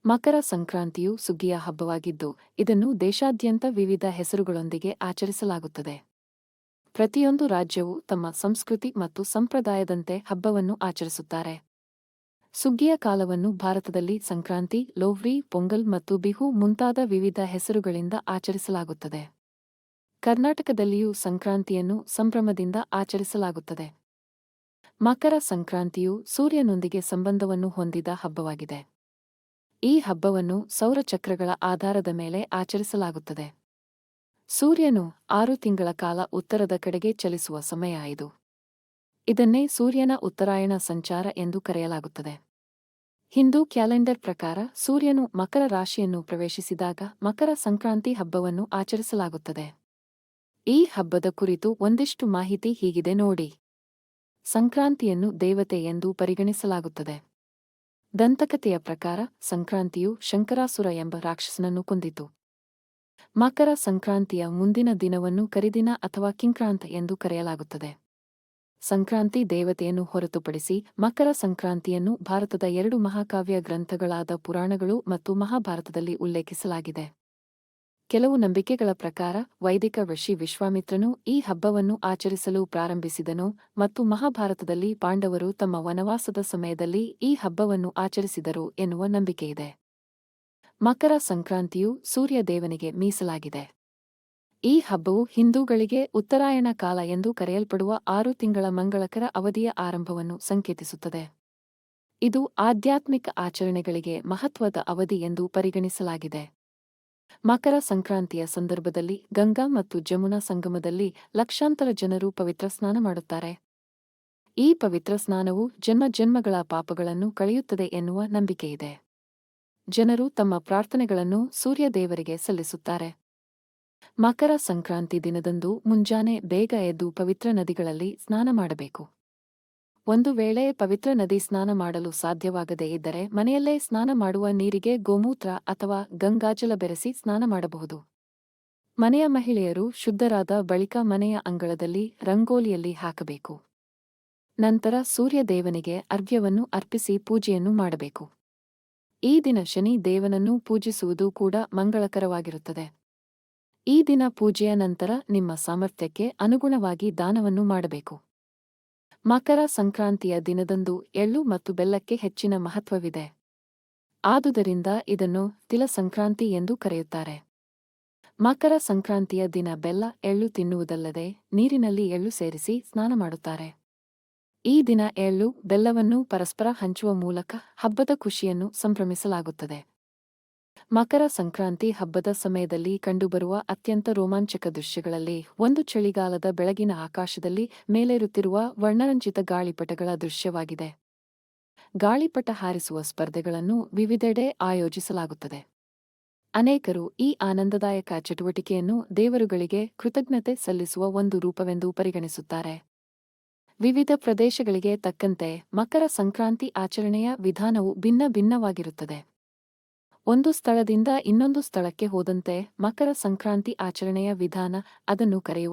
ಮಕರ ಸಂಕ್ರಾಂತಿಯು ಸುಗ್ಗಿಯ ಹಬ್ಬವಾಗಿದ್ದು, ಇದನ್ನು ದೇಶಾದ್ಯಂತ ವಿವಿಧ ಹೆಸರುಗಳೊಂದಿಗೆ ಆಚರಿಸಲಾಗುತ್ತದೆ. ಪ್ರತಿಯೊಂದು ರಾಜ್ಯವೂ ತಮ್ಮ ಸಂಸ್ಕೃತಿ ಮತ್ತು ಸಂಪ್ರದಾಯದಂತೆ ಹಬ್ಬವನ್ನು ಆಚರಿಸುತ್ತಾರೆ. ಸುಗ್ಗಿಯ ಕಾಲವನ್ನು ಭಾರತದಲ್ಲಿ ಸಂಕ್ರಾಂತಿ, ಲೋಹ್ರಿ, ಪೊಂಗಲ್ ಮತ್ತು ಬಿಹು ಮುಂತಾದ ವಿವಿಧ ಹೆಸರುಗಳಿಂದ ಆಚರಿಸಲಾಗುತ್ತದೆ. ಕರ್ನಾಟಕದಲ್ಲಿಯೂ ಸಂಕ್ರಾಂತಿಯನ್ನು ಸಂಭ್ರಮದಿಂದ ಆಚರಿಸಲಾಗುತ್ತದೆ. ಮಕರ ಸಂಕ್ರಾಂತಿಯು ಸೂರ್ಯನೊಂದಿಗೆ ಸಂಬಂಧವನ್ನು ಹೊಂದಿದ ಹಬ್ಬವಾಗಿದೆ. ಈ ಹಬ್ಬವನ್ನು ಸೌರಚಕ್ರಗಳ ಆಧಾರದ ಮೇಲೆ ಆಚರಿಸಲಾಗುತ್ತದೆ. ಸೂರ್ಯನು 6 ತಿಂಗಳ ಕಾಲ ಉತ್ತರದ ಕಡೆಗೆ ಚಲಿಸುವ ಸಮಯ ಇದು. ಇದನ್ನೇ ಸೂರ್ಯನ ಉತ್ತರಾಯಣ ಸಂಚಾರ ಎಂದು ಕರೆಯಲಾಗುತ್ತದೆ. ಹಿಂದೂ ಕ್ಯಾಲೆಂಡರ್ ಪ್ರಕಾರ ಸೂರ್ಯನು ಮಕರ ರಾಶಿಯನ್ನು ಪ್ರವೇಶಿಸಿದಾಗ ಮಕರ ಸಂಕ್ರಾಂತಿ ಹಬ್ಬವನ್ನು ಆಚರಿಸಲಾಗುತ್ತದೆ. ಈ ಹಬ್ಬದ ಕುರಿತು ಒಂದಿಷ್ಟು ಮಾಹಿತಿ ಹೀಗಿದೆ ನೋಡಿ. ಸಂಕ್ರಾಂತಿಯನ್ನು ದೇವತೆ ಎಂದು ಪರಿಗಣಿಸಲಾಗುತ್ತದೆ. ದಂತಕಥೆಯ ಪ್ರಕಾರ ಸಂಕ್ರಾಂತಿಯು ಶಂಕರಾಸುರ ಎಂಬ ರಾಕ್ಷಸನನ್ನು ಕೊಂದಿತು. ಮಕರ ಸಂಕ್ರಾಂತಿಯ ಮುಂದಿನ ದಿನವನ್ನು ಕರಿದಿನ ಅಥವಾ ಕಿಂಕ್ರಾಂತ ಎಂದು ಕರೆಯಲಾಗುತ್ತದೆ. ಸಂಕ್ರಾಂತಿ ದೇವತೆಯನ್ನು ಹೊರತುಪಡಿಸಿ ಮಕರ ಸಂಕ್ರಾಂತಿಯನ್ನು ಭಾರತದ 2 ಮಹಾಕಾವ್ಯ ಗ್ರಂಥಗಳಾದ ಪುರಾಣಗಳು ಮತ್ತು ಮಹಾಭಾರತದಲ್ಲಿ ಉಲ್ಲೇಖಿಸಲಾಗಿದೆ. ಕೆಲವು ನಂಬಿಕೆಗಳ ಪ್ರಕಾರ ವೈದಿಕ ಋಷಿ ವಿಶ್ವಾಮಿತ್ರನು ಈ ಹಬ್ಬವನ್ನು ಆಚರಿಸಲು ಪ್ರಾರಂಭಿಸಿದನು ಮತ್ತು ಮಹಾಭಾರತದಲ್ಲಿ ಪಾಂಡವರು ತಮ್ಮ ವನವಾಸದ ಸಮಯದಲ್ಲಿ ಈ ಹಬ್ಬವನ್ನು ಆಚರಿಸಿದರು ಎನ್ನುವ ನಂಬಿಕೆಯಿದೆ. ಮಕರ ಸಂಕ್ರಾಂತಿಯು ಸೂರ್ಯ ದೇವನಿಗೆ ಮೀಸಲಾಗಿದೆ. ಈ ಹಬ್ಬವು ಹಿಂದೂಗಳಿಗೆ ಉತ್ತರಾಯಣ ಕಾಲ ಎಂದು ಕರೆಯಲ್ಪಡುವ 6 ತಿಂಗಳ ಮಂಗಳಕರ ಅವಧಿಯ ಆರಂಭವನ್ನು ಸಂಕೇತಿಸುತ್ತದೆ. ಇದು ಆಧ್ಯಾತ್ಮಿಕ ಆಚರಣೆಗಳಿಗೆ ಮಹತ್ವದ ಅವಧಿ ಎಂದು ಪರಿಗಣಿಸಲಾಗಿದೆ. ಮಕರ ಸಂಕ್ರಾಂತಿಯ ಸಂದರ್ಭದಲ್ಲಿ ಗಂಗಾ ಮತ್ತು ಜಮುನಾ ಸಂಗಮದಲ್ಲಿ ಲಕ್ಷಾಂತರ ಜನರು ಪವಿತ್ರ ಸ್ನಾನ ಮಾಡುತ್ತಾರೆ. ಈ ಪವಿತ್ರ ಸ್ನಾನವು ಜನ್ಮಜನ್ಮಗಳ ಪಾಪಗಳನ್ನು ಕಳೆಯುತ್ತದೆ ಎನ್ನುವ ನಂಬಿಕೆಯಿದೆ. ಜನರು ತಮ್ಮ ಪ್ರಾರ್ಥನೆಗಳನ್ನು ಸೂರ್ಯ ದೇವರಿಗೆ ಸಲ್ಲಿಸುತ್ತಾರೆ. ಮಕರ ಸಂಕ್ರಾಂತಿ ದಿನದಂದು ಮುಂಜಾನೆ ಬೇಗ ಎದ್ದು ಪವಿತ್ರ ನದಿಗಳಲ್ಲಿ ಸ್ನಾನ ಮಾಡಬೇಕು. ಒಂದು ವೇಳೆ ಪವಿತ್ರ ನದಿ ಸ್ನಾನ ಮಾಡಲು ಸಾಧ್ಯವಾಗದೇ ಇದ್ದರೆ ಮನೆಯಲ್ಲೇ ಸ್ನಾನ ಮಾಡುವ ನೀರಿಗೆ ಗೋಮೂತ್ರ ಅಥವಾ ಗಂಗಾಜಲ ಬೆರೆಸಿ ಸ್ನಾನ ಮಾಡಬಹುದು. ಮನೆಯ ಮಹಿಳೆಯರು ಶುದ್ಧರಾದ ಬಳಿಕ ಮನೆಯ ಅಂಗಳದಲ್ಲಿ ರಂಗೋಲಿಯಲ್ಲಿ ಹಾಕಬೇಕು. ನಂತರ ಸೂರ್ಯ ದೇವನಿಗೆ ಅರ್ಘ್ಯವನ್ನು ಅರ್ಪಿಸಿ ಪೂಜೆಯನ್ನು ಮಾಡಬೇಕು. ಈ ದಿನ ಶನಿ ದೇವನನ್ನು ಪೂಜಿಸುವುದು ಕೂಡ ಮಂಗಳಕರವಾಗಿರುತ್ತದೆ. ಈ ದಿನ ಪೂಜೆಯ ನಂತರ ನಿಮ್ಮ ಸಾಮರ್ಥ್ಯಕ್ಕೆ ಅನುಗುಣವಾಗಿ ದಾನವನ್ನು ಮಾಡಬೇಕು. ಮಕರ ಸಂಕ್ರಾಂತಿಯ ದಿನದಂದು ಎಳ್ಳು ಮತ್ತು ಬೆಲ್ಲಕ್ಕೆ ಹೆಚ್ಚಿನ ಮಹತ್ವವಿದೆ. ಆದುದರಿಂದ ಇದನ್ನು ತಿಲ ಸಂಕ್ರಾಂತಿ ಎಂದು ಕರೆಯುತ್ತಾರೆ. ಮಕರ ಸಂಕ್ರಾಂತಿಯ ದಿನ ಬೆಲ್ಲ, ಎಳ್ಳು ತಿನ್ನುವುದಲ್ಲದೆ ನೀರಿನಲ್ಲಿ ಎಳ್ಳು ಸೇರಿಸಿ ಸ್ನಾನ ಮಾಡುತ್ತಾರೆ. ಈ ದಿನ ಎಳ್ಳು, ಬೆಲ್ಲವನ್ನು ಪರಸ್ಪರ ಹಂಚುವ ಮೂಲಕ ಹಬ್ಬದ ಖುಷಿಯನ್ನು ಸಂಭ್ರಮಿಸಲಾಗುತ್ತದೆ. ಮಕರ ಸಂಕ್ರಾಂತಿ ಹಬ್ಬದ ಸಮಯದಲ್ಲಿ ಕಂಡುಬರುವ ಅತ್ಯಂತ ರೋಮಾಂಚಕ ದೃಶ್ಯಗಳಲ್ಲಿ ಒಂದು ಚಳಿಗಾಲದ ಬೆಳಗಿನ ಆಕಾಶದಲ್ಲಿ ಮೇಲೇರುತ್ತಿರುವ ವರ್ಣರಂಜಿತ ಗಾಳಿಪಟಗಳ ದೃಶ್ಯವಾಗಿದೆ. ಗಾಳಿಪಟ ಹಾರಿಸುವ ಸ್ಪರ್ಧೆಗಳನ್ನು ವಿವಿಧೆಡೆ ಆಯೋಜಿಸಲಾಗುತ್ತದೆ. ಅನೇಕರು ಈ ಆನಂದದಾಯಕ ಚಟುವಟಿಕೆಯನ್ನು ದೇವರುಗಳಿಗೆ ಕೃತಜ್ಞತೆ ಸಲ್ಲಿಸುವ ಒಂದು ರೂಪವೆಂದು ಪರಿಗಣಿಸುತ್ತಾರೆ. ವಿವಿಧ ಪ್ರದೇಶಗಳಿಗೆ ತಕ್ಕಂತೆ ಮಕರ ಸಂಕ್ರಾಂತಿ ಆಚರಣೆಯ ವಿಧಾನವು ಭಿನ್ನ ಭಿನ್ನವಾಗಿರುತ್ತದೆ. ಒಂದು ಸ್ಥಳದಿಂದ ಇನ್ನೊಂದು ಸ್ಥಳಕ್ಕೆ ಹೋದಂತೆ ಮಕರ ಸಂಕ್ರಾಂತಿ ಆಚರಣೆಯ ವಿಧಾನ, ಅದನ್ನು ಕರೆಯುವ